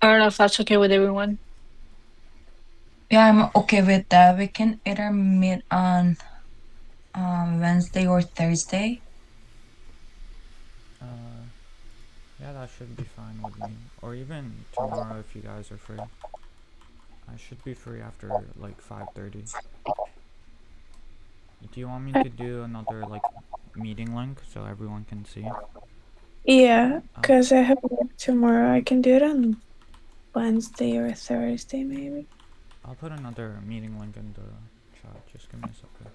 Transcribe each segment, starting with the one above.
I don't know if that's okay with everyone. Yeah, I'm okay with that. We can either meet on Wednesday or Thursday. Uh, yeah, that should be fine with me. Or even tomorrow if you guys are free. I should be free after like 5:30. Do you want me Uh, to do another like meeting link so everyone can see? Yeah, Okay. because I have work tomorrow. I can do it on Wednesday or Thursday, maybe. I'll put another meeting link in the chat. Just give me a second.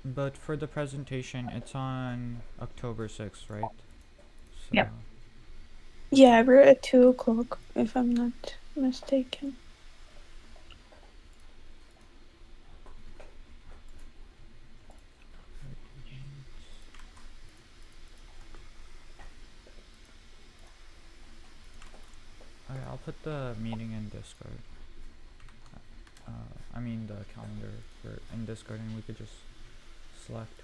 But for the presentation, it's on October 6th, right? So, Yep. okay. Yeah, we're at 2 o'clock, if I'm not mistaken. Okay, I'll put the meeting in Discord. I mean the calendar for in Discord, and we could just select.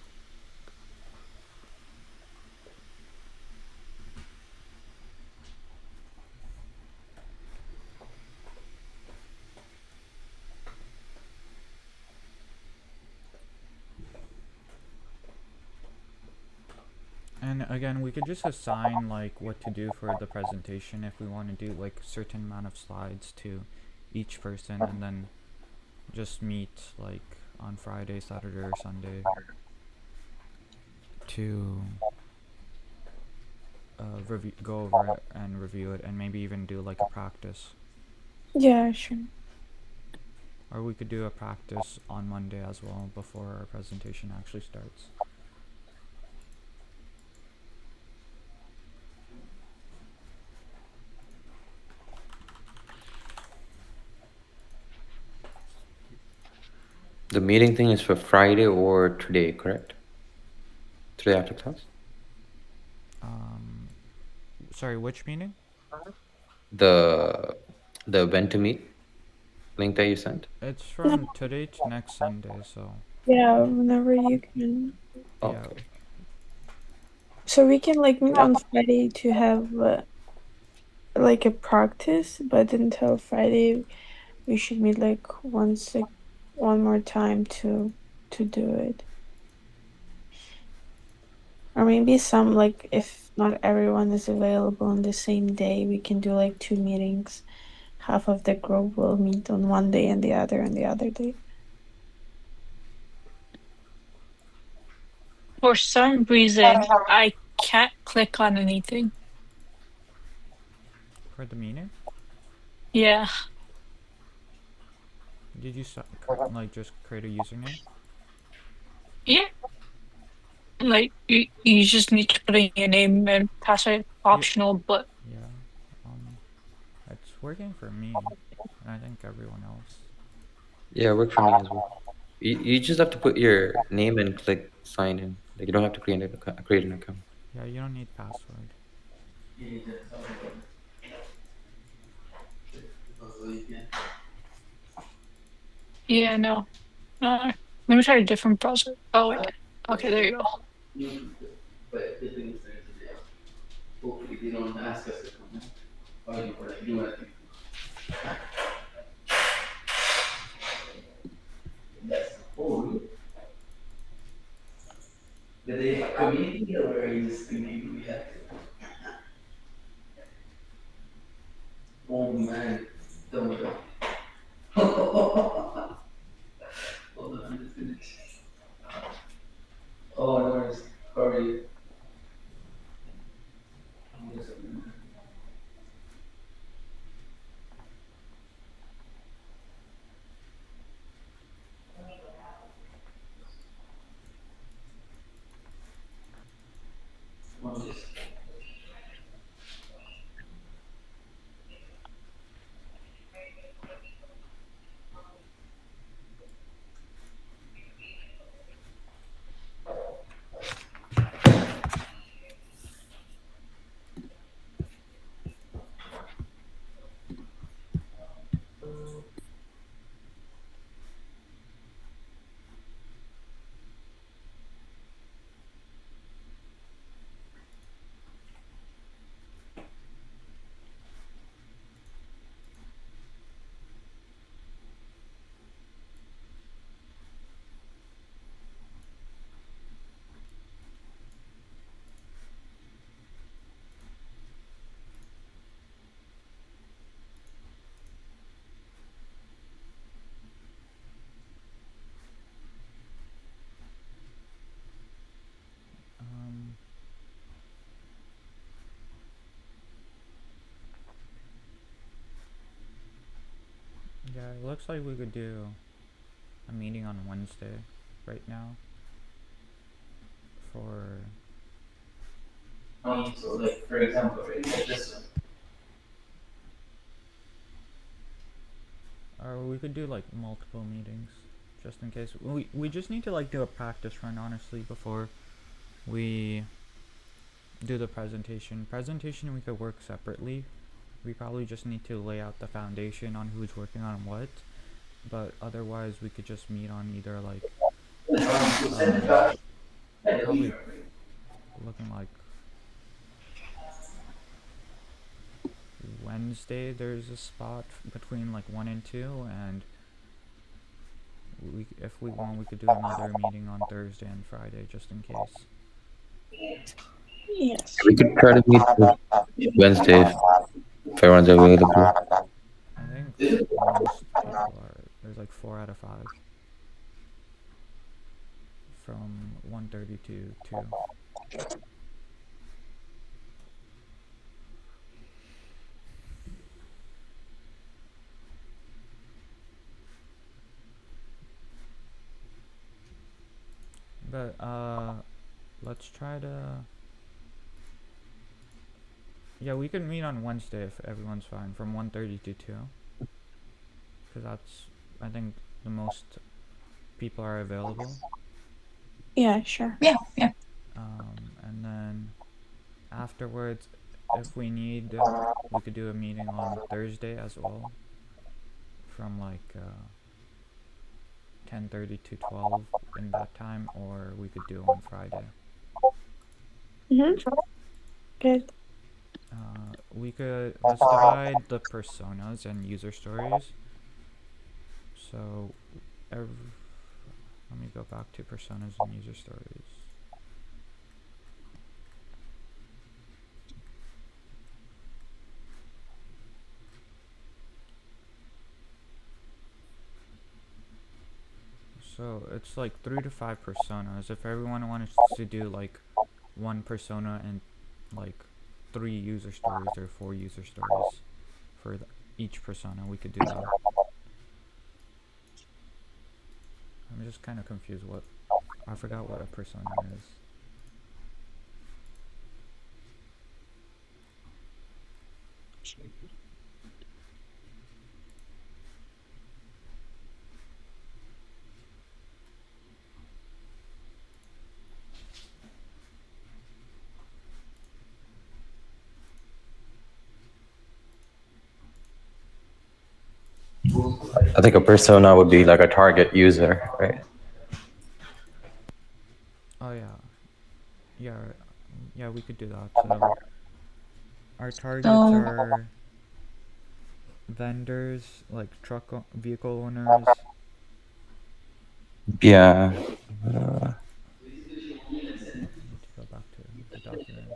And again, we could just assign like what to do for the presentation if we want to do like certain amount of slides to each person, and then just meet like on Friday, Saturday, or Sunday to go over it and review it, and maybe even do like a practice. Yeah, sure. Or we could do a practice on Monday as well before our presentation actually starts. The meeting thing is for Friday or today, correct? Today after class? Um, Sorry, which meeting? The the when to meet link that you sent? It's No, from today to next Sunday, so yeah, whenever you can. yeah. Okay. So we can like meet on Friday to have like a practice, but until Friday we should meet like once, like one more time to do it. Or maybe some, like, if not everyone is available on the same day, we can do like two meetings. Half of the group will meet on one day and the other on the other day. For some reason, I can't click on anything. For the meeting, Yeah. did you like just create a username? Yeah. Like you just need to put in your name and password Yeah, optional, but yeah. Um, it's working for me, and I think everyone else. Yeah, work for me as well. You just have to put your name and click sign in. Like you don't have to create an account. Yeah, you don't need password. yeah, no. Let me try a different browser. Oh wait. Okay, there you go. it looks like we could do a meeting on Wednesday right now for or we could do like multiple meetings just in case. We just need to like do a practice run honestly before we do the presentation. Presentation we could work separately. We probably just need to lay out the foundation on who's working on what, but otherwise we could just meet on either like probably looking like Wednesday there's a spot between like 1 and 2, and we if we want we could do another meeting on Thursday and Friday just in case. Yes. We could try to meet Wednesday if everyone's available. I think most people are. There's like 4 out of 5 from 1:30 to 2. But let's try to. Yeah, we can meet on Wednesday if everyone's fine from 1:30 to 2, because that's I think the most people are available. Yeah, sure. Yeah, yeah. And then afterwards, if we need, we could do a meeting on Thursday as well, from like 10:30 to 12 in that time, or we could do on Friday. Mm-hmm. Good. We could let's divide the personas and user stories. So, let me go back to personas and user stories. So it's like 3 to 5 personas. If everyone wants to do like one persona and like 3 user stories or 4 user stories for each persona, we could do that. I'm just kind of confused. What I forgot what a persona is. I think a persona would be like a target user, right? Oh yeah, yeah, yeah. We could do that. So our targets So are vendors, like vehicle owners. Yeah. I need to go back to the document.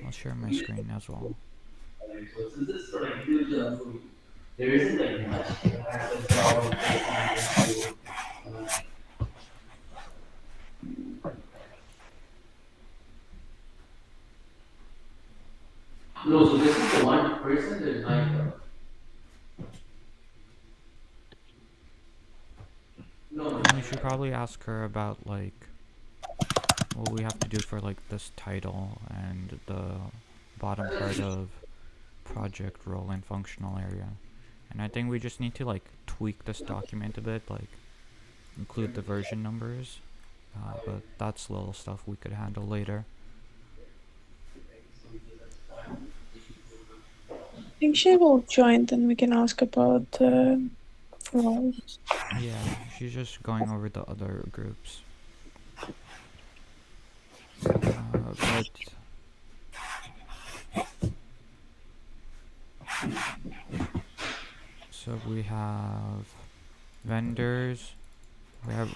I'll share my screen as well. And we should probably ask her about like what we have to do for like this title and the bottom part of project role and functional area. And I think we just need to like tweak this document a bit, like include the version numbers. But that's little stuff we could handle later. I think she will join, then we can ask about roles. Yeah, she's just going over the other groups. But so we have vendors, we have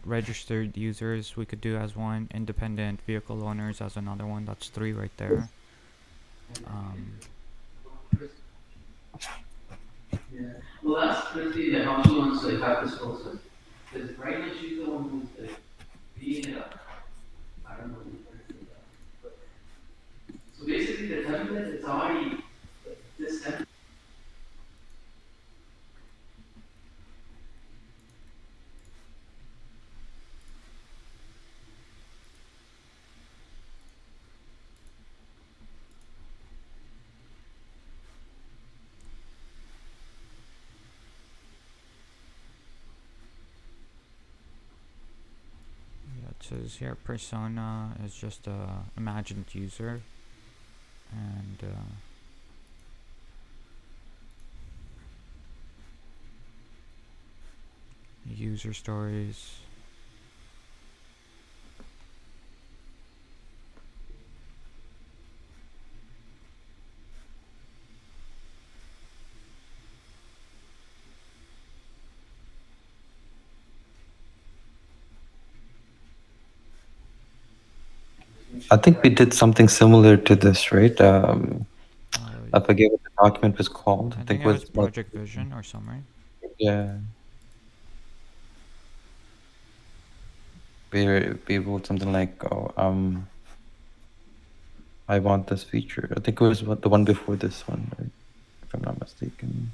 registered users we could do as one, independent vehicle owners as another one. That's 3 right there. Um, It says here persona is just a imagined user, and user stories. I think we did something similar to this, right? Uh, I forget what the document was called. I I think think it it was was like, Project Vision or something. yeah, we wrote something like, oh, I want this feature. I think it was what the one before this one, right? If I'm not mistaken.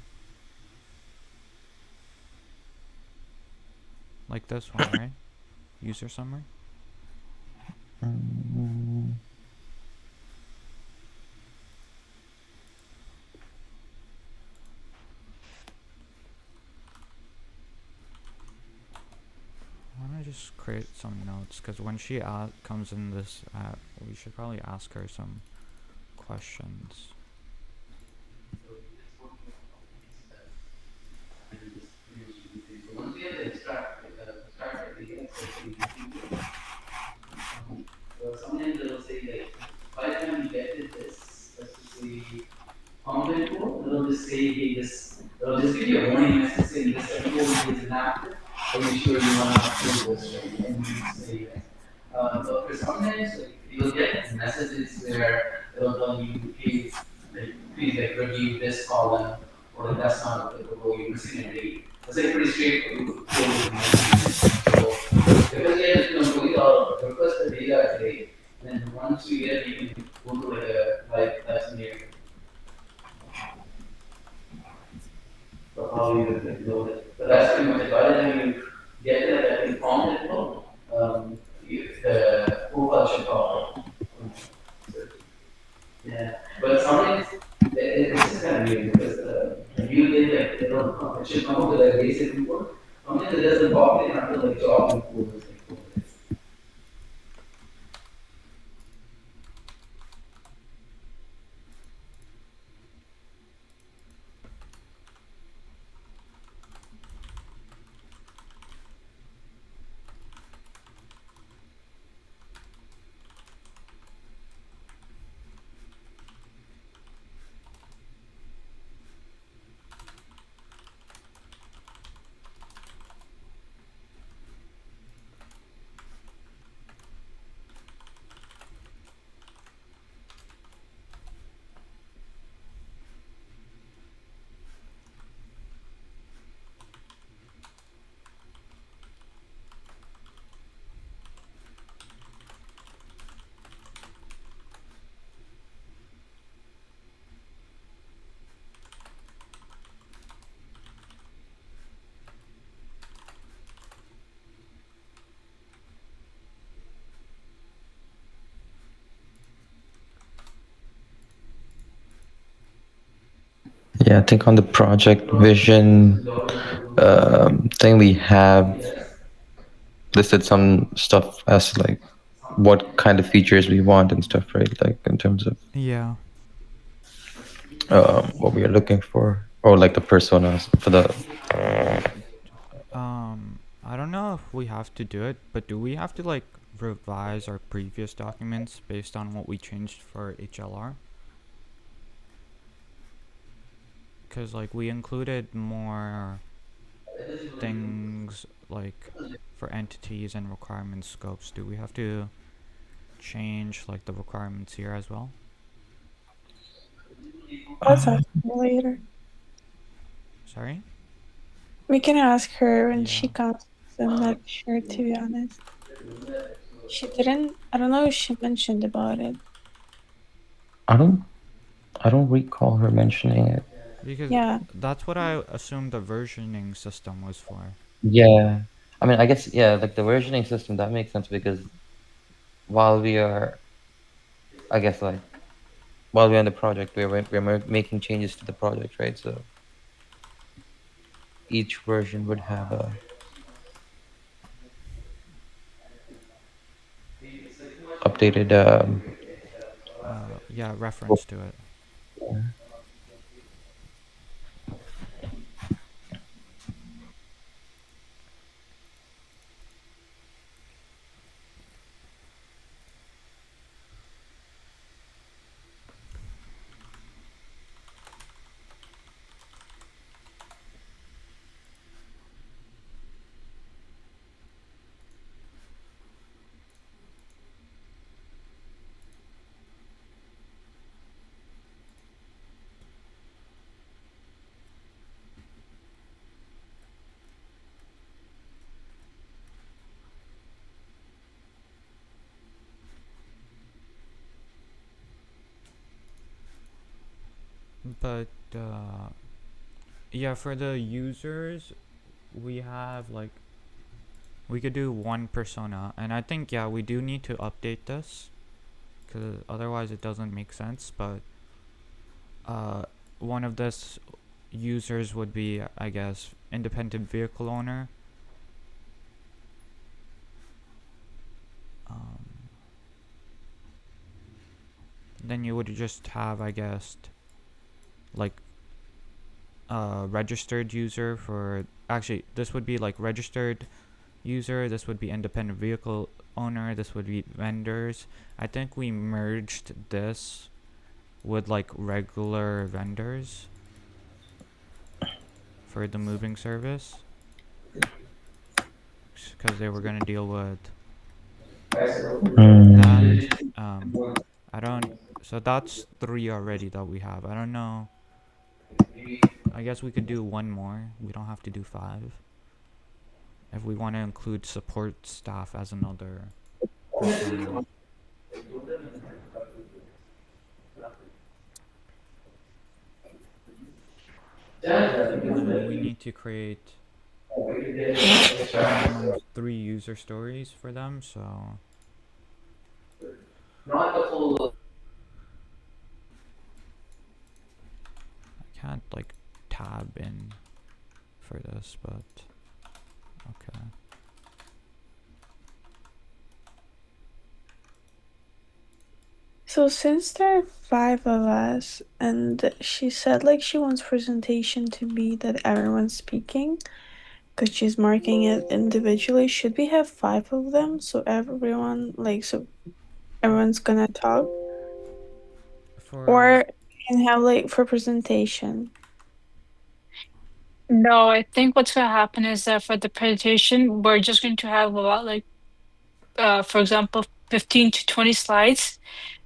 Like this one, right? User summary. Mm, Why don't I just create some notes? Because when she comes in this app, we should probably ask her some questions. yeah, I think on the project vision thing, we have listed some stuff as like what kind of features we want and stuff, right? Like in terms of Yeah. what we are looking for, or like the personas for the. I don't know if we have to do it, but do we have to like revise our previous documents based on what we changed for HLR? Because like we included more things like for entities and requirement scopes. Do we have to change like the requirements here as well? Let's ask her later. Sorry? We can ask her when she Yeah. comes. I'm not sure, to be honest. She didn't. I don't know if she mentioned about it. I don't. I don't recall her mentioning it. Because Yeah. that's what I assumed the versioning system was for. Yeah, I mean, I guess yeah, like the versioning system that makes sense because while we are, I guess like while we're in the project, we're making changes to the project, right? So each version would have a updated. Yeah, reference to it. But yeah, for the users, we have like we could do one persona, and I think yeah we do need to update this because otherwise it doesn't make sense. But uh, one of this users would be, I guess, independent vehicle owner. Um, then you would just have, I guess, like registered user for. Actually, this would be like registered user. This would be independent vehicle owner. This would be vendors. I think we merged this with like regular vendors for the moving service because they were gonna deal with that. Mm, Um, I don't. So that's three already that we have. I don't know. I guess we could do one more. We don't have to do five. If we want to include support staff as another persona. And then we need to create a minimum of 3 user stories for them. So I can't like tab in for this, but okay. So since there are five of us, and she said like she wants presentation to be that everyone's speaking, because she's marking it individually. Should we have five of them so everyone like so everyone's gonna talk, For or can have like for presentation? No, I think what's gonna happen is that for the presentation, we're just going to have about like for example, 15 to 20 slides,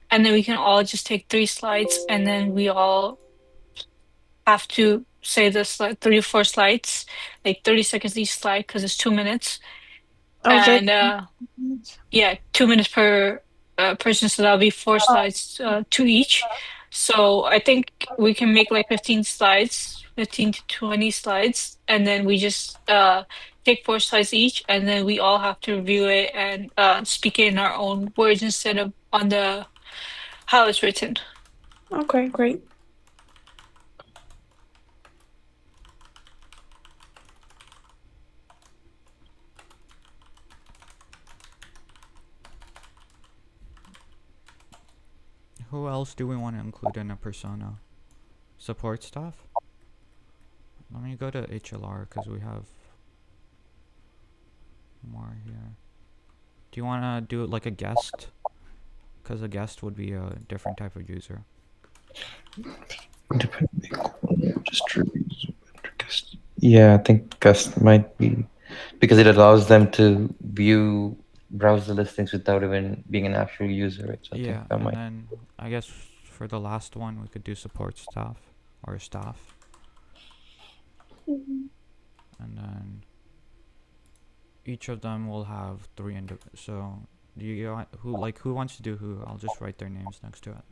and then we can all just take 3 slides, and then we all have to say this like 3 or 4 slides, like 30 seconds each slide because it's 2 minutes. Okay. And yeah, 2 minutes per person, so that'll be 4 slides to each. So I think we can make like 15 slides, 15 to 20 slides, and then we just take 4 slides each, and then we all have to review it and speak it in our own words instead of on the how it's written. Okay, great. who else do we want to include in a persona? Support staff? Let me go to HLR because we have more here. Do you want to do it like a guest? Because a guest would be a different type of user. yeah, I think guest might be because it allows them to browse the listings without even being an actual user, right? So I think Yeah, that and might. then I guess for the last one we could do support staff or staff, Mhm. and then each of them will have three. So do you who wants to do who? I'll just write their names next to it.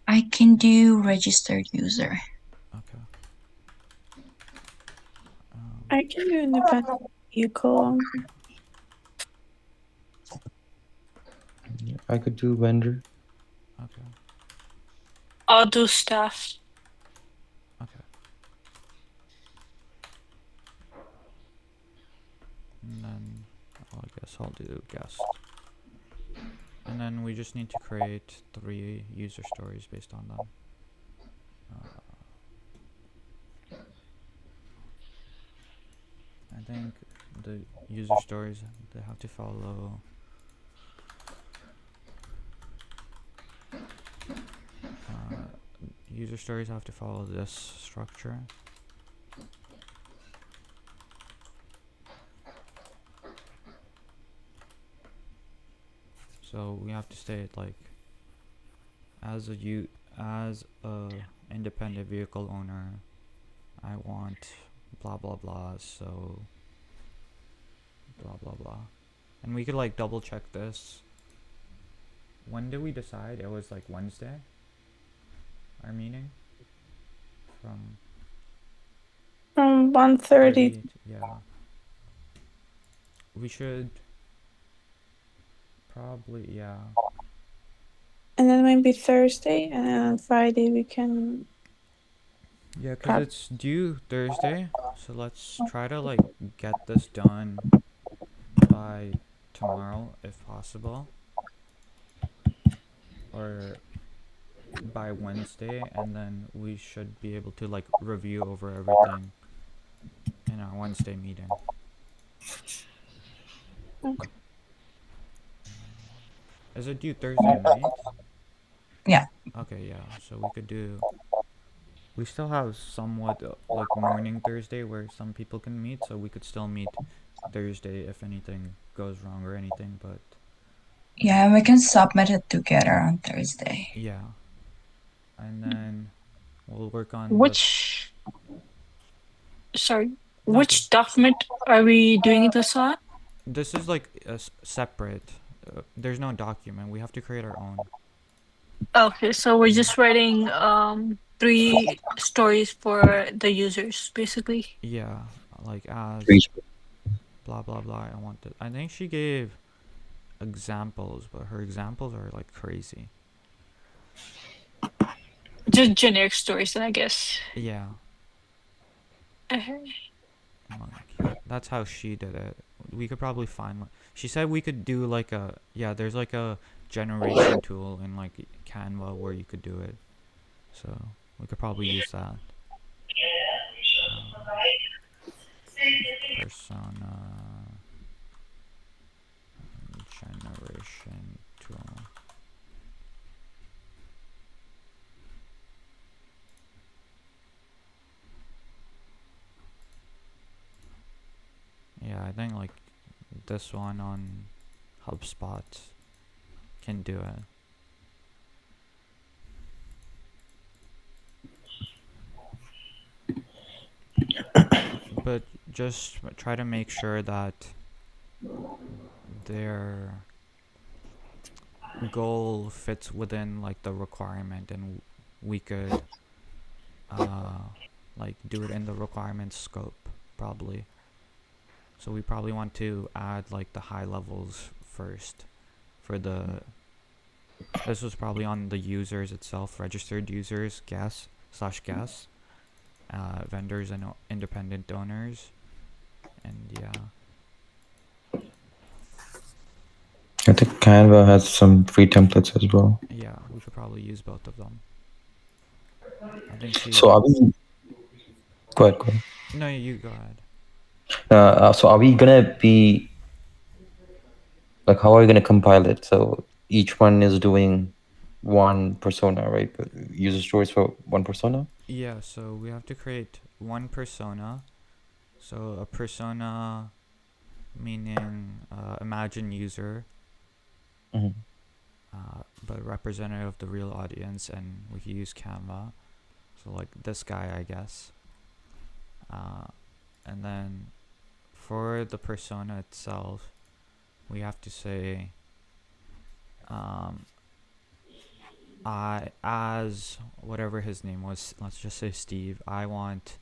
I can do registered user. Okay. I can do independent vehicle. Yeah, I could do vendor. Okay. I'll do stuff. Okay. And then I guess I'll do guest. And then we just need to create 3 user stories based on them. I think the user stories, they have to follow user stories have to follow this structure. So we have to state like as a independent vehicle owner, I want blah blah blah, so blah blah blah. And we could like double check this. When did we decide it was like Wednesday? Our meeting? From 1:30, 30 to, yeah. We should probably, yeah. and then maybe Thursday, and then on Friday we can Yeah, because prep. it's due Thursday, so let's try to like get this done by tomorrow if possible, or by Wednesday, and then we should be able to like review over everything in our Wednesday meeting. Okay. Is it due Thursday night? Yeah. Okay, yeah, so we could do. We still have somewhat like morning Thursday where some people can meet, so we could still meet Thursday if anything goes wrong or anything, but Yeah, we can submit it together on Thursday. yeah. And then we'll work on the. Which, sorry, Okay. which document are we doing this on? This is like a separate. There's no document. We have to create our own. Okay, so we're Yeah. just writing 3 stories for the users, basically. Yeah. Like as Reach. blah blah blah. I want I think she gave examples, but her examples are like crazy. Just generic stories, then I guess. Yeah. Okay. Like that's how she did it. We could probably find. She said we could do like a yeah. There's like a generation tool in like Canva where you could do it. So we could probably use that. Persona generation tool. Yeah, I think like this one on HubSpot can do it. But just try to make sure that their goal fits within like the requirement, and we could like do it in the requirement scope probably. So we probably want to add like the high levels first for the. This was probably on the users itself, registered users, guests, vendors and independent donors, and yeah. I think Canva has some free templates as well. Yeah, we could probably use both of them. I think So she. are we? Go ahead. Go ahead. No, you go ahead. So are we gonna be like, how are we gonna compile it? So each one is doing one persona, right? But user stories for one persona. Yeah, so we have to create one persona. So a persona meaning imagine user, Mm-hmm. but representative of the real audience, and we can use Canva. So like this guy, I guess. And then for the persona itself, we have to say, I as whatever his name was. Let's just say Steve. I want.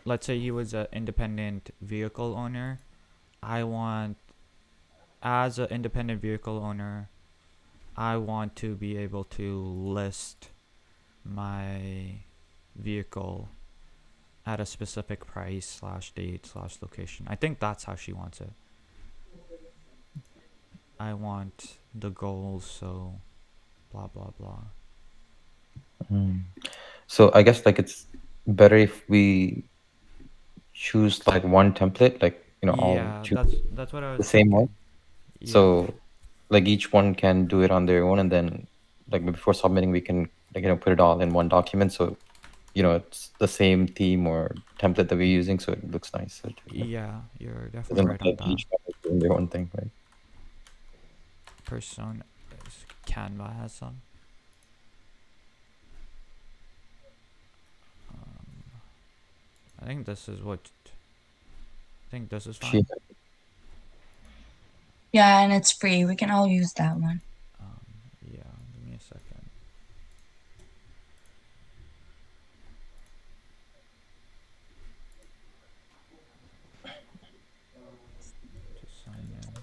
Let's say he was an independent vehicle owner. I want as an independent vehicle owner, I want to be able to list my vehicle at a specific price/date/location. I think that's how she wants it. I want the goals, so blah blah blah. So I guess like it's better if we choose like one template, like all Yeah, choose that's what I was the same one. thinking. Yeah. So like each one can do it on their own, and then like before submitting, we can like put it all in one document. So it's the same theme or template that we're using, so it looks nice. So it Yeah, you're definitely doesn't look right on like that. each one is doing their own thing, right? Persona Canva has some. I think this is what. I think this is She fine. Yeah, and it's free. We can all use that one. Yeah, give me a second. To sign in.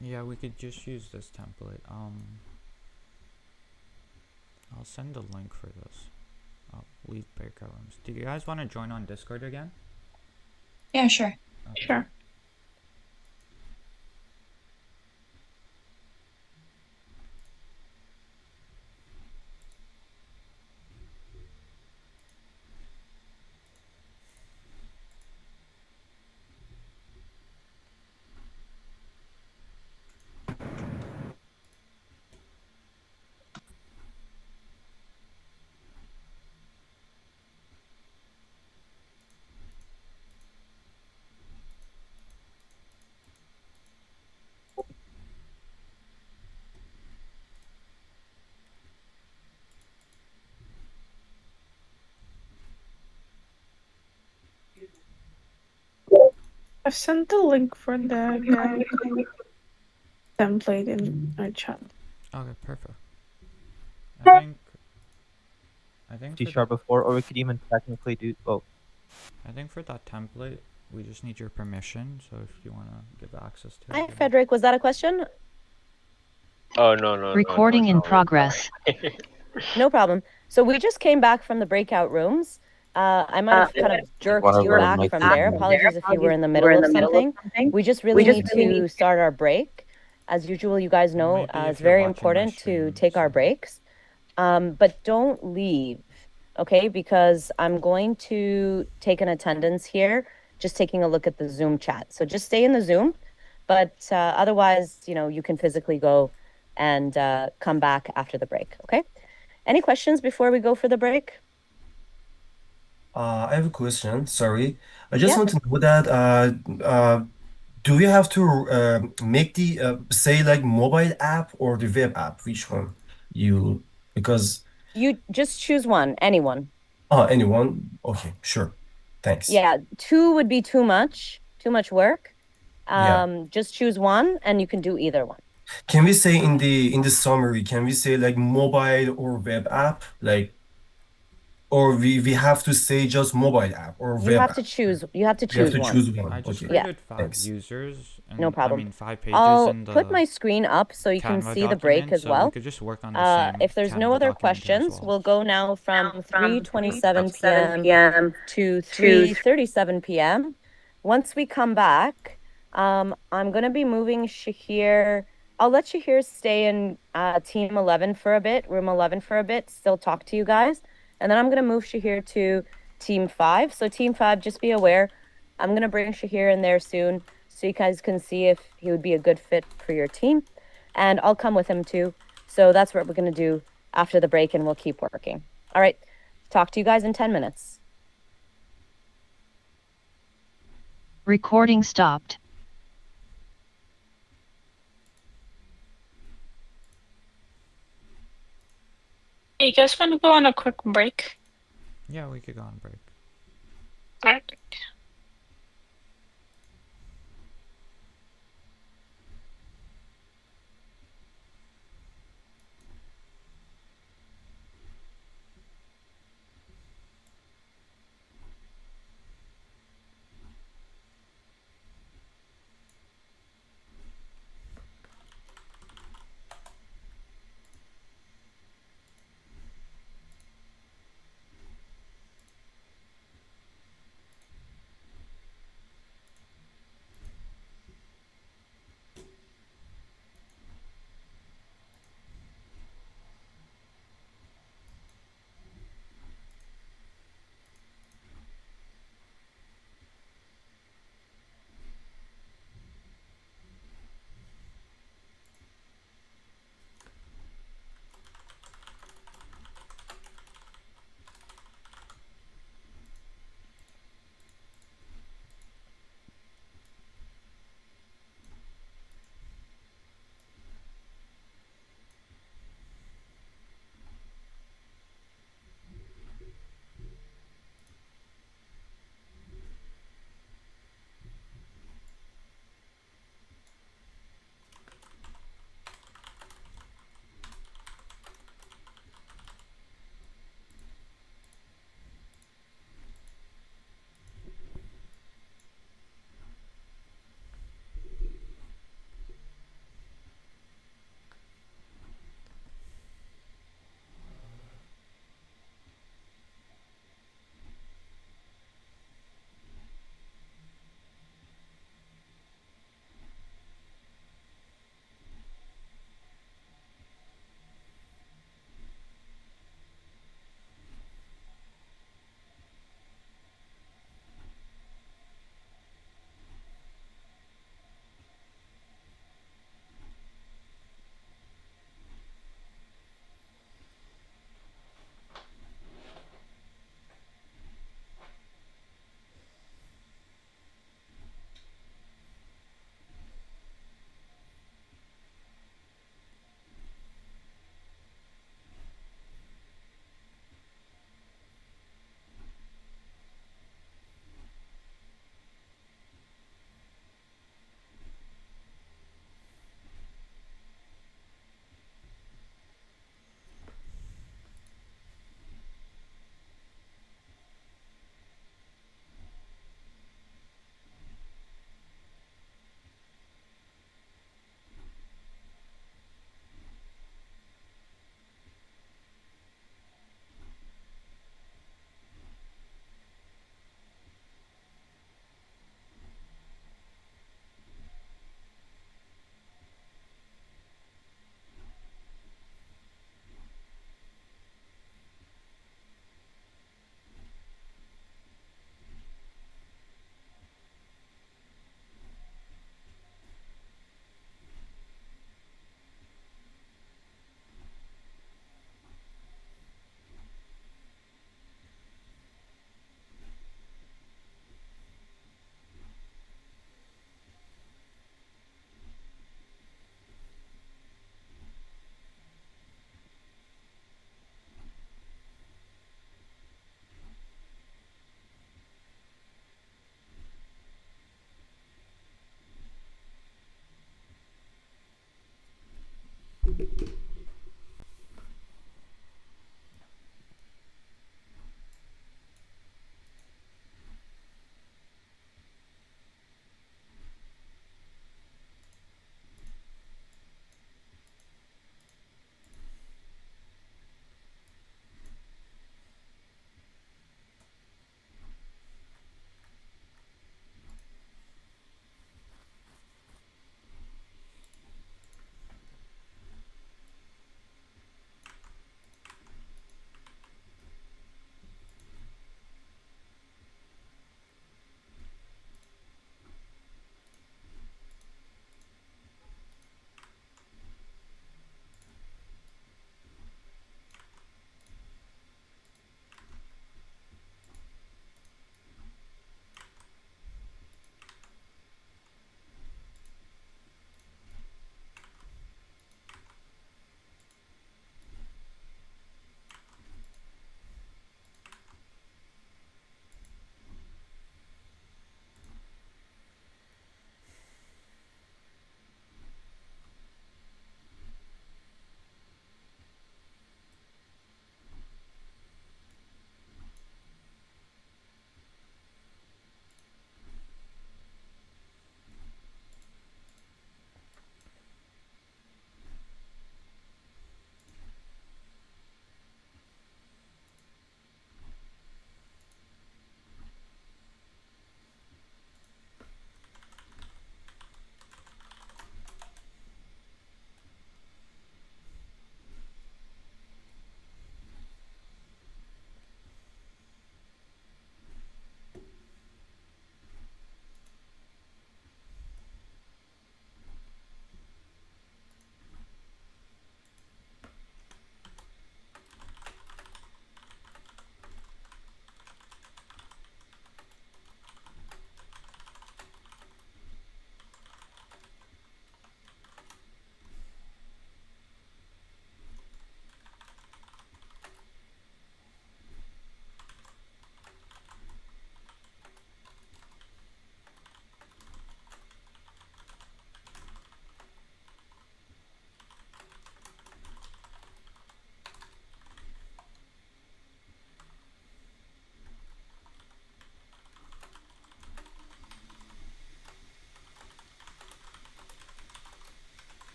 Yeah, we could just use this template. I'll send the link for this. I'll leave breakout rooms. Do you guys want to join on Discord again? Yeah, sure. Okay. Sure. I've sent the link for the template in our chat. Okay, perfect. I think. I think C for that. before, or we could even technically do. Oh, I think for that template, we just need your permission. So if you wanna give access to it. Hi, Frederick. Was that a question? Oh, no. Recording in No, progress. No problem. So we just came back from the breakout rooms. I might have kind of one jerked of you our back mics from is there. on. Apologies if you were in the middle of something. We just really need to start our break. As usual, you guys know, Maybe if it's you're very watching my important to stream, take our so- breaks. But don't leave, okay? Because I'm going to take an attendance here, just taking a look at the Zoom chat. So just stay in the Zoom, but otherwise, you can physically go and come back after the break, okay? Any questions before we go for the break? I have a question. Sorry. I just Yeah. want to know that do we have to make the say like mobile app or the web app? Which one you because You just choose one, anyone. anyone? Okay, sure. Thanks. Yeah, two would be too much work. Yeah. Just choose one and you can do either one. Can we say in the summary, can we say like mobile or web app? Like or we have to say just mobile app or You web have app? to choose. You have to We have choose to one. choose one. I just Okay. Yeah. created 5 Thanks. users No and problem. 5 pages I'll in put the my screen up so you can Canva see the break document, as so we well. could just work on the same If there's no Canva other document here as questions, well. we'll go now from 3:27 p.m. to 3:37 p.m. Once we come back, I'm gonna be moving Shahir. I'll let Shahir stay in team 11 for a bit, room 11 for a bit, still talk to you guys. And then I'm gonna move Shahir to team 5. So team 5, just be aware, I'm gonna bring Shahir in there soon so you guys can see if he would be a good fit for your team. And I'll come with him too. So that's what we're gonna do after the break, and we'll keep working. All right. Talk to you guys in 10 minutes. Recording stopped. Hey, you guys want to go on a quick break? Yeah, we could go on break. Alright.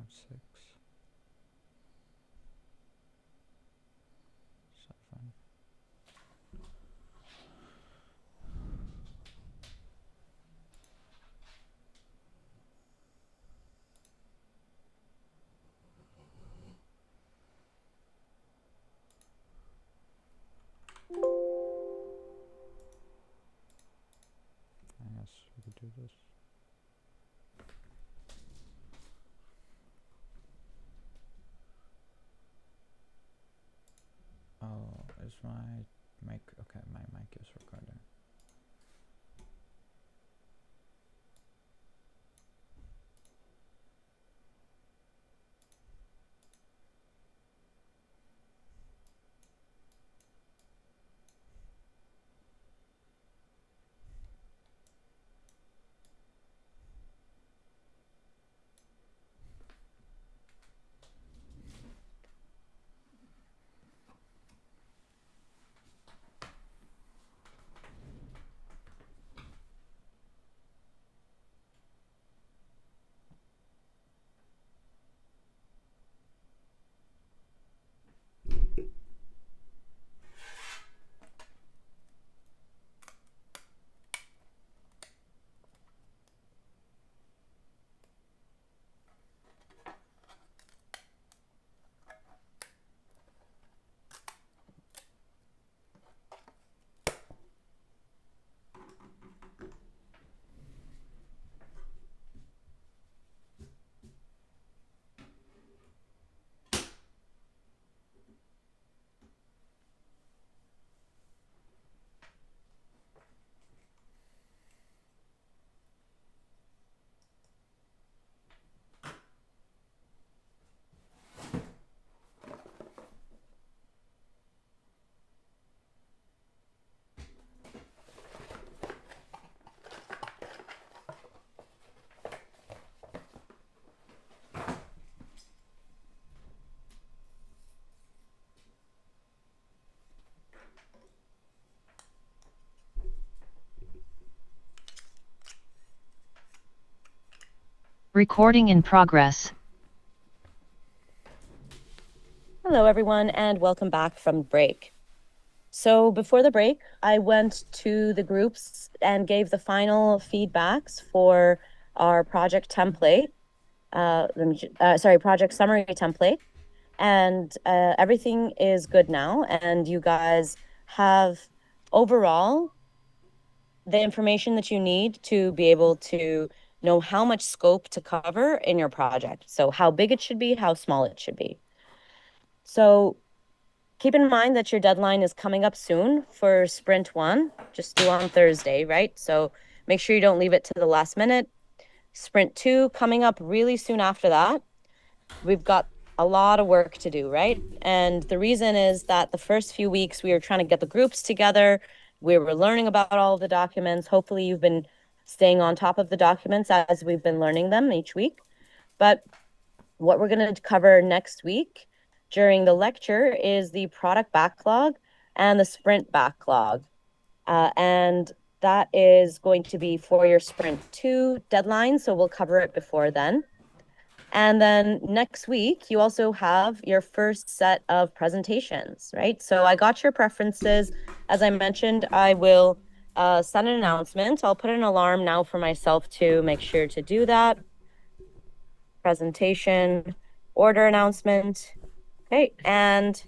6, 7. I guess we could do this. Oh, is my mic okay? My mic is recording. Recording in progress. Hello, everyone, and welcome back from break. So before the break, I went to the groups and gave the final feedbacks for our project template. Project summary template. And everything is good now. And you guys have overall the information that you need to be able to know how much scope to cover in your project. So how big it should be, how small it should be. So keep in mind that your deadline is coming up soon for sprint 1, just due on Thursday, right? So make sure you don't leave it to the last minute. Sprint 2 coming up really soon after that. We've got a lot of work to do, right? And the reason is that the first few weeks we were trying to get the groups together. We were learning about all of the documents. Hopefully you've been staying on top of the documents as we've been learning them each week. But what we're going to cover next week during the lecture is the product backlog and the sprint backlog. And that is going to be for your sprint 2 deadline. So we'll cover it before then. And then next week, you also have your first set of presentations, right? So I got your preferences. As I mentioned, I will send an announcement. I'll put an alarm now for myself to make sure to do that. Presentation, order announcement. Okay, and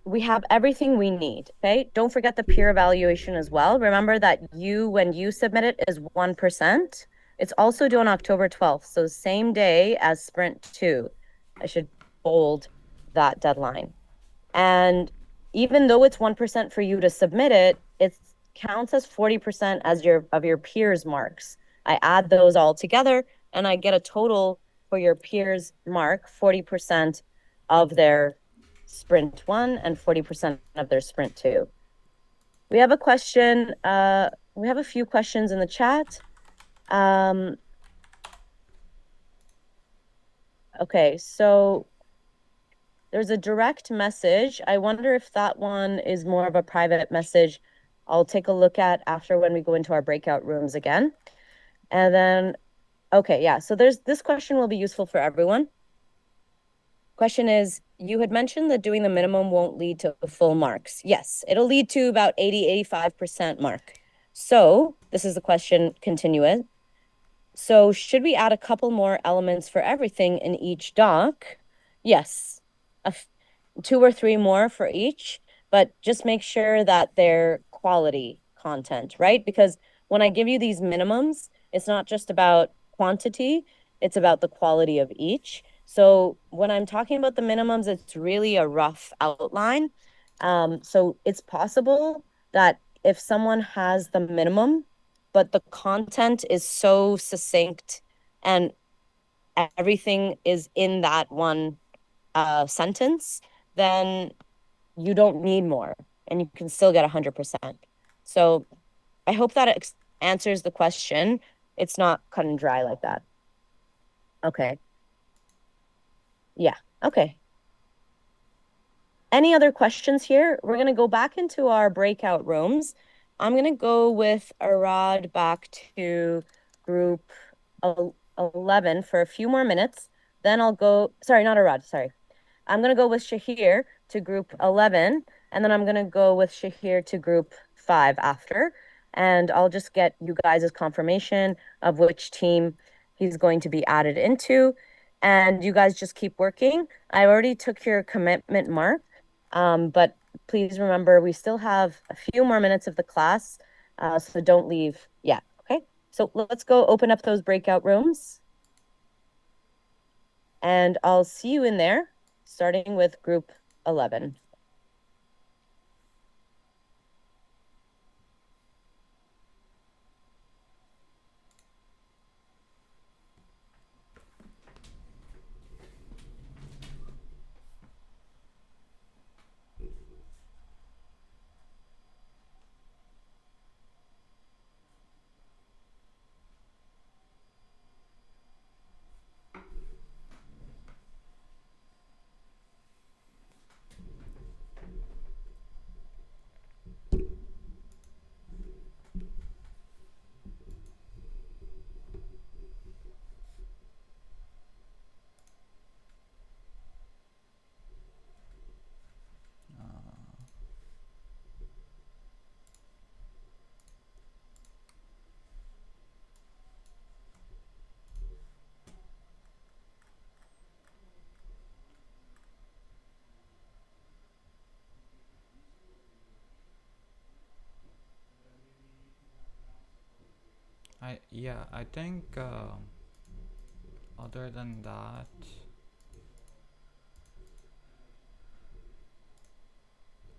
we have everything we need, okay? Don't forget the peer evaluation as well. Remember that when you submit it, is 1%. It's also due on October 12th, so same day as Sprint 2. I should bold that deadline. And even though it's 1% for you to submit it, it counts as 40% of your peers' marks. I add those all together, and I get a total for your peers' mark, 40% of their sprint 1 and 40% of their sprint 2. We have a question. We have a few questions in the chat. Okay, so there's a direct message. I wonder if that one is more of a private message. I'll take a look at after when we go into our breakout rooms again. And then Okay, yeah. So this question will be useful for everyone. Question is, you had mentioned that doing the minimum won't lead to full marks. Yes, it'll lead to about 85% mark. So this is the question continuous. So should we add a couple more elements for everything in each doc? Yes, two or three more for each, but just make sure that they're quality content, right? Because when I give you these minimums, it's not just about quantity, it's about the quality of each. So when I'm talking about the minimums, it's really a rough outline. So it's possible that if someone has the minimum, but the content is so succinct and everything is in that one sentence, then you don't need more and you can still get 100%. So I hope that answers the question. It's not cut and dry like that. Okay. Yeah. Okay. Any other questions here? We're going to go back into our breakout rooms. I'm going to go with Arad back to group 11 for a few more minutes. Then I'll go, sorry, not Arad, sorry. I'm going to go with Shahir to group 11, and then I'm going to go with Shahir to group 5 after. And I'll just get you guys' confirmation of which team he's going to be added into. And you guys just keep working. I already took your commitment mark, but please remember we still have a few more minutes of the class, so don't leave yet. Okay, so let's go open up those breakout rooms. And I'll see you in there, starting with group 11. I think other than that,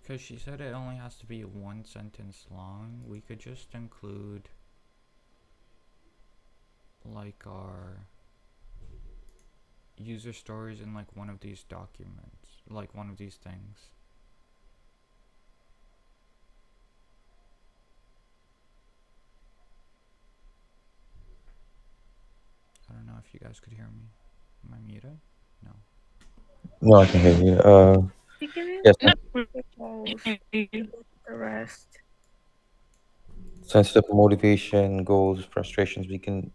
because she said it only has to be one sentence long, we could just include like our user stories in like one of these documents, like one of these things. I don't know if you guys could hear me. Am I muted? No. No, I can hear you. You can Yes, the rest. sensitive motivation, goals, frustrations. We can.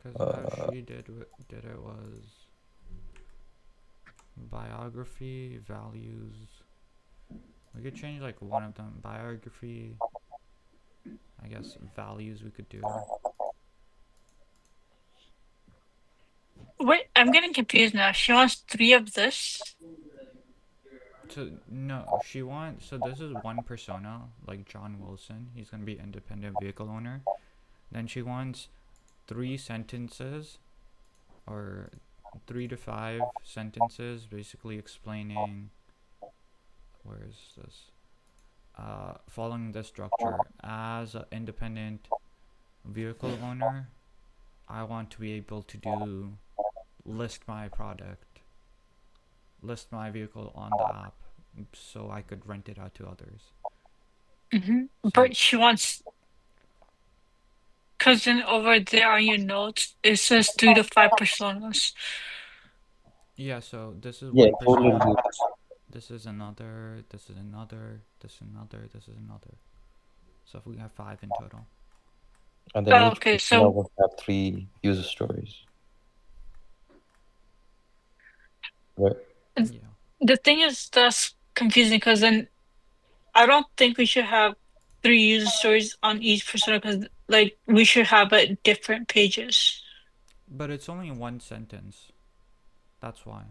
Because how she did it was biography, values. We could change like one of them. Biography, I guess values we could do. Wait, I'm getting confused now. She wants 3 of this. So no, she wants. So this is one persona, like John Wilson. He's gonna be independent vehicle owner. Then she wants 3 sentences, or 3 to 5 sentences, basically explaining. Where is this? Following this structure, as an independent vehicle owner, I want to be able to list my product, list my vehicle on the app, so I could rent it out to others. So, But she wants, because then over there on your notes, it says 3 to 5 personas. yeah, so this is Yeah, one totally. persona. This is another. This is another. This is another. This is another. So if we have 5 in total. And then each Okay, persona so will have 3 user stories. Right. Yeah. the thing is that's confusing because then I don't think we should have three user stories on each persona because like we should have it different pages. But it's only one sentence. That's why.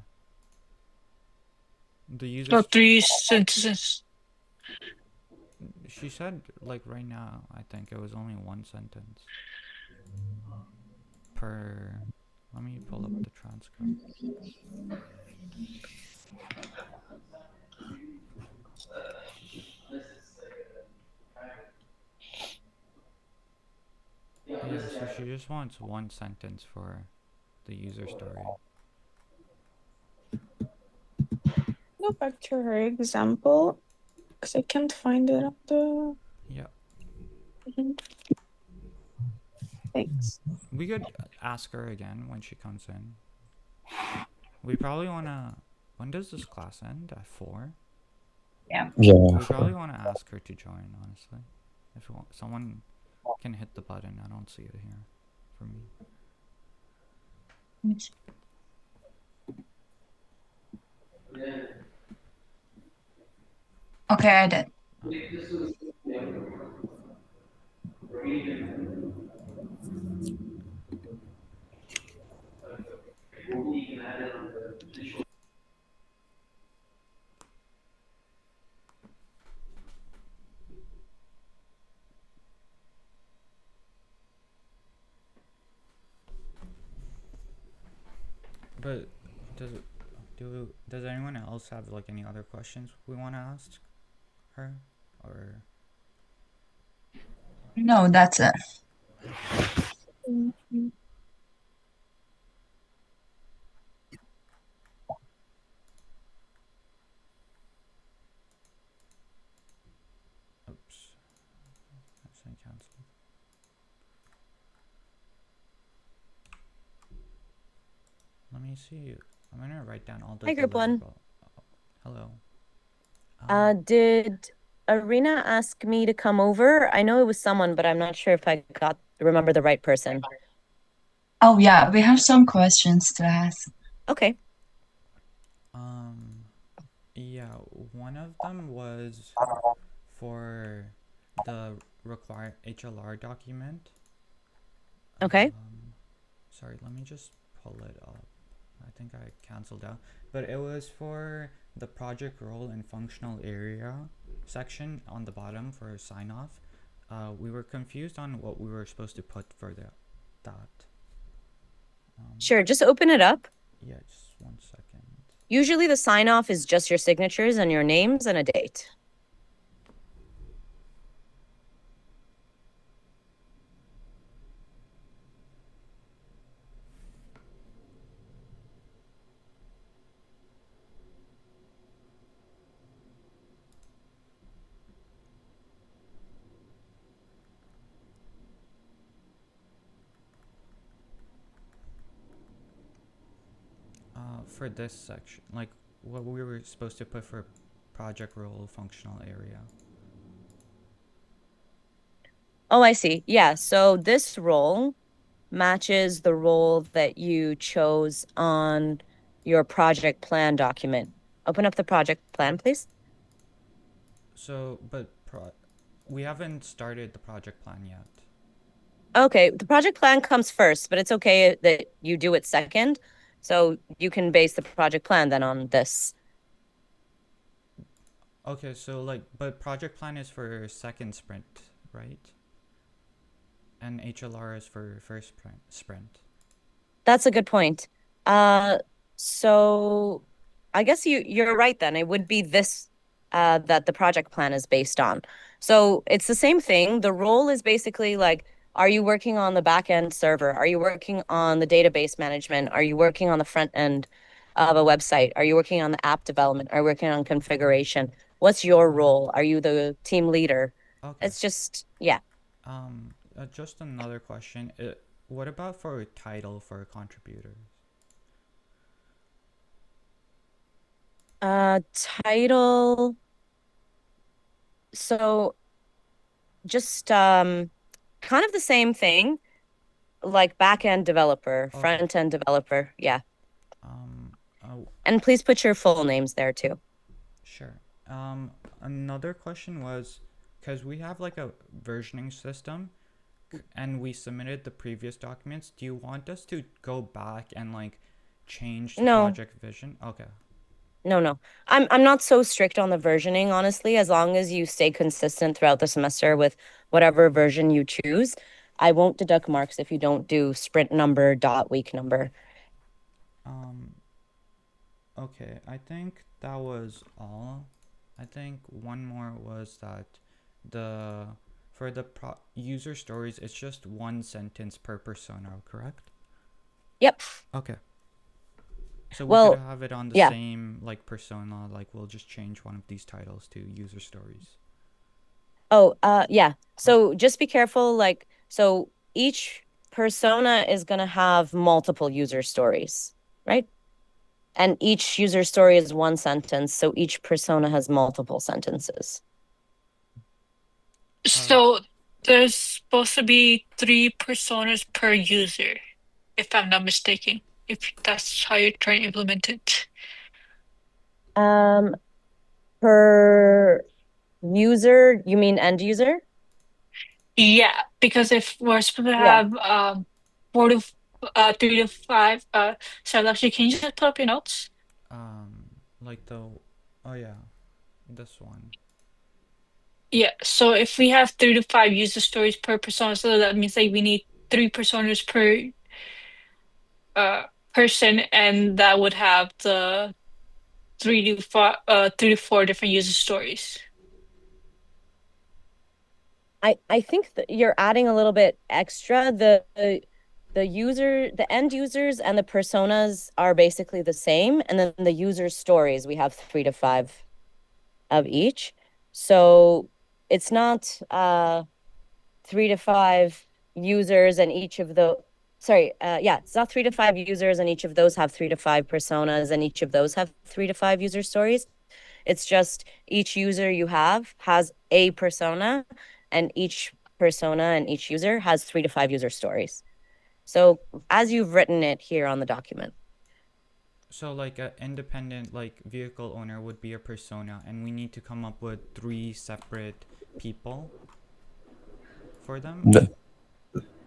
The So users. three sentences. She said, like, right now, I think it was only one sentence per. Let me pull up the transcript. Yeah, so she just wants one sentence for the user story. Go back to her example because I can't find it on the. Yeah. Mhm. Thanks. We could ask her again when she comes in. We probably wanna. When does this class end? At 4? Yeah. We probably wanna ask her to join, honestly. If someone can hit the button, I don't see it here for me. Okay, I did. Okay. But does it, does anyone else have like any other questions we want to ask her, or No, that's it. okay? Mhm. Oops, that's been canceled. Let me see. I'm gonna write down all the Hi, group one. deliverable. Hello. Did Arena ask me to come over? I know it was someone, but I'm not sure if I remember the right person. Oh yeah, we have some questions to ask. Okay. Um. Yeah, one of them was for the required HLR document. Okay. Sorry, let me just pull it up. I think I canceled out. But it was for the project role and functional area section on the bottom for sign off. We were confused on what we were supposed to put for that. Sure. Just open it up. Yeah, just 1 second. Usually the sign off is just your signatures and your names and a date. For this section, like what we were supposed to put for project role functional area. Oh, I see. Yeah. So this role matches the role that you chose on your project plan document. Open up the project plan, please. So, but we haven't started the project plan yet. Okay, the project plan comes first, but it's okay that you do it second. So you can base the project plan then on this. Okay, so like, but project plan is for second sprint, right? And HLR is for first sprint. That's a good point. So I guess you're right then. It would be this that the project plan is based on. So it's the same thing. The role is basically like, are you working on the back end server? Are you working on the database management? Are you working on the front end of a website? Are you working on the app development? Are you working on configuration? What's your role? Are you the team leader? Okay. It's just, yeah. Just another question. What about for title for contributors? Title. So just kind of the same thing, like back-end developer, Okay. front-end developer. Yeah. Oh, And please put your full names there too. sure. Another question was, because we have like a versioning system, and we submitted the previous documents. Do you want us to go back and like change the No, project vision? Okay. no. I'm not so strict on the versioning, honestly, as long as you stay consistent throughout the semester with whatever version you choose. I won't deduct marks if you don't do sprint number dot week number. Um, okay, I think that was all. I think one more was that the for the user stories, it's just one sentence per persona, correct? Yep. Okay. So we could Well, have it on the yeah. same like persona, like we'll just change one of these titles to user stories. Oh, yeah. So just be careful, like, so each persona is gonna have multiple user stories, right? And each user story is one sentence, so each persona has multiple sentences. So there's supposed to be 3 personas per user, if I'm not mistaken. If that's how you're trying to implement it. Um, per user, you mean end user? Yeah, because if we're supposed to Yeah. have 3 to 5, sorry, actually, can you just pull up your notes? Like the, oh yeah, this one. Yeah, so if we have 3 to 5 user stories per persona, so that means like we need 3 personas per person, and that would have the 3 to 4 different user stories. I think that you're adding a little bit extra. The end users and the personas are basically the same, and then the user stories we have 3 to 5 of each. So it's not 3 to 5 users and each of the sorry, yeah, it's not 3 to 5 users and each of those have 3 to 5 personas and each of those have 3 to 5 user stories. It's just each user you have has a persona, and each persona and each user has 3 to 5 user stories. So as you've written it here on the document. So like a independent like vehicle owner would be a persona, and we need to come up with 3 separate people for them, The-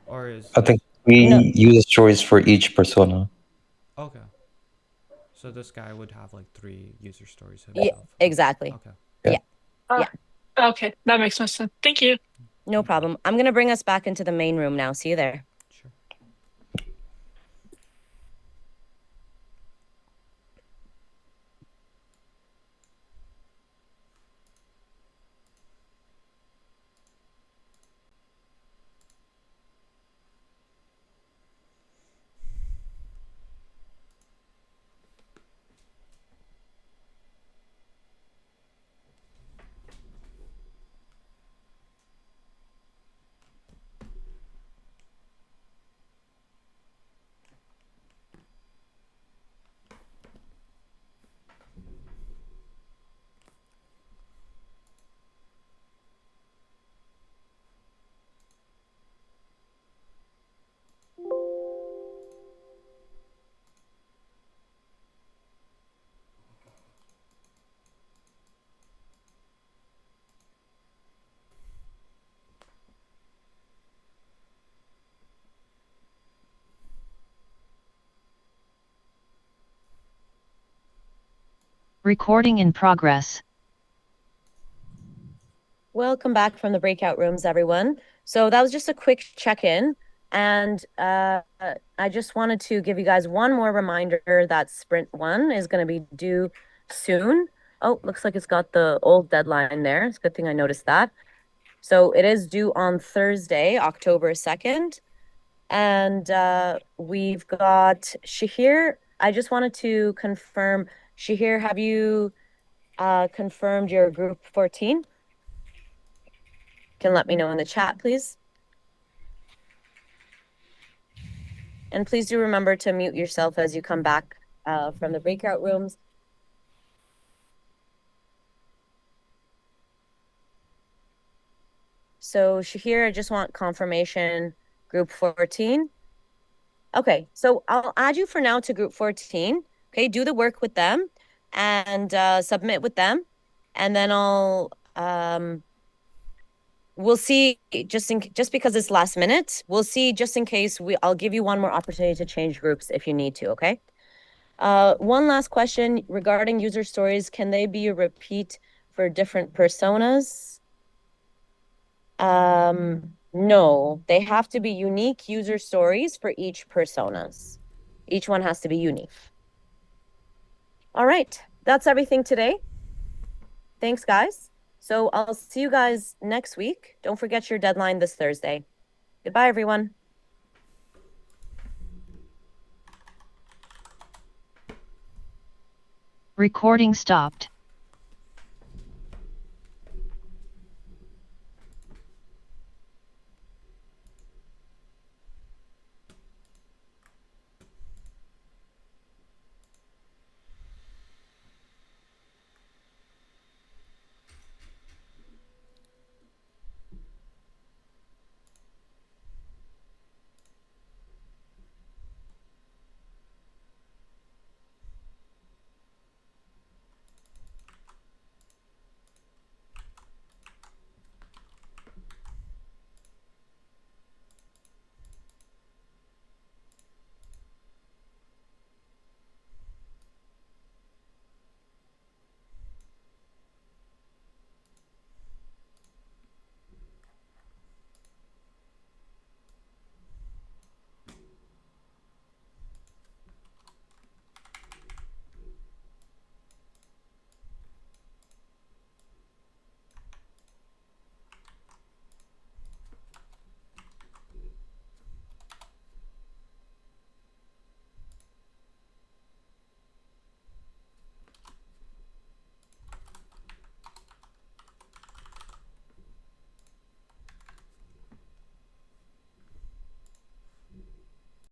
or is I think No, we use stories for each persona. okay. So this guy would have like 3 user stories yeah, himself. exactly. Okay. Yeah. Yeah. Yeah. Okay, that makes more sense. Thank you. No Thank you. problem. I'm going to bring us back into the main room now. See you there. Sure. Recording in progress. Welcome back from the breakout rooms, everyone. So that was just a quick check-in. And I just wanted to give you guys one more reminder that Sprint 1 is going to be due soon. Oh, looks like it's got the old deadline there. It's a good thing I noticed that. So it is due on Thursday, October 2nd. And we've got Shahir. I just wanted to confirm, Shahir, have you confirmed your group 14? Can let me know in the chat, please. And please do remember to mute yourself as you come back from the breakout rooms. So Shahir, I just want confirmation, group 14. Okay, so I'll add you for now to group 14. Okay, do the work with them and submit with them. And then we'll see just because it's last minute, we'll see just in case I'll give you one more opportunity to change groups if you need to, okay? One last question regarding user stories. Can they be a repeat for different personas? No, they have to be unique user stories for each personas. Each one has to be unique. All right, that's everything today. Thanks, guys. So I'll see you guys next week. Don't forget your deadline this Thursday. Goodbye, everyone. Recording stopped.